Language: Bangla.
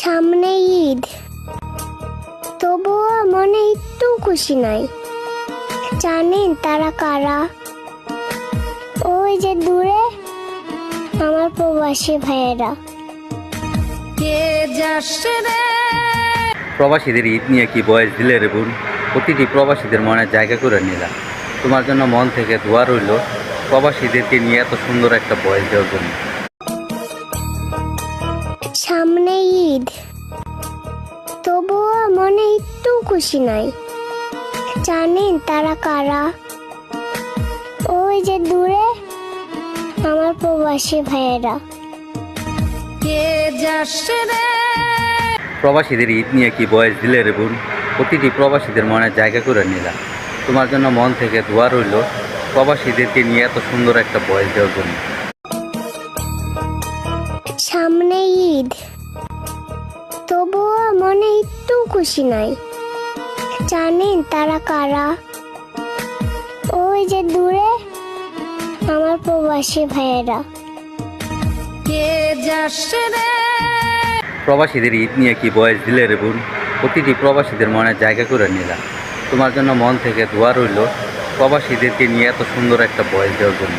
সামনে ঈদ, তবুও মনে একটু খুশি নাই। জানেন তারা কারা? ওই যে দূরে আমার প্রবাসী ভাইয়েরা। প্রবাসীদের ঈদ নিয়ে কি বয়স দিলে রে বোন? প্রতিটি প্রবাসীদের মনে জায়গা করে নিলাম। তোমার জন্য মন থেকে দোয়া রইল প্রবাসীদেরকে নিয়ে এত সুন্দর একটা বয়স দেওয়ার জন্য। সামনে ঈদ, তবুও মনে একটু খুশি নাই। জানেন তারা কারা? ওই যে দূরে আমার প্রবাসী ভাইয়েরা। প্রবাসীদের ঈদ নিয়ে কি বয়স দিলে রে বোন? প্রতিটি প্রবাসীদের মনে জায়গা করে নিলাম। তোমার জন্য মন থেকে দোয়া রইল প্রবাসীদেরকে নিয়ে এত সুন্দর একটা বয়স দেওয়ার জন্য। সামনে ঈদ, তবুও মনে একটু খুশি নাই। জানেন তারা কারা? ওই যে দূরে আমার প্রবাসী ভাইয়েরা। প্রবাসীদের ঈদ নিয়ে কি বয়স দিলে রে বোন? প্রতিটি প্রবাসীদের মনে জায়গা করে নিলাম। তোমার জন্য মন থেকে দোয়া রইল প্রবাসীদেরকে নিয়ে এত সুন্দর একটা বয়স দেওয়ার জন্য।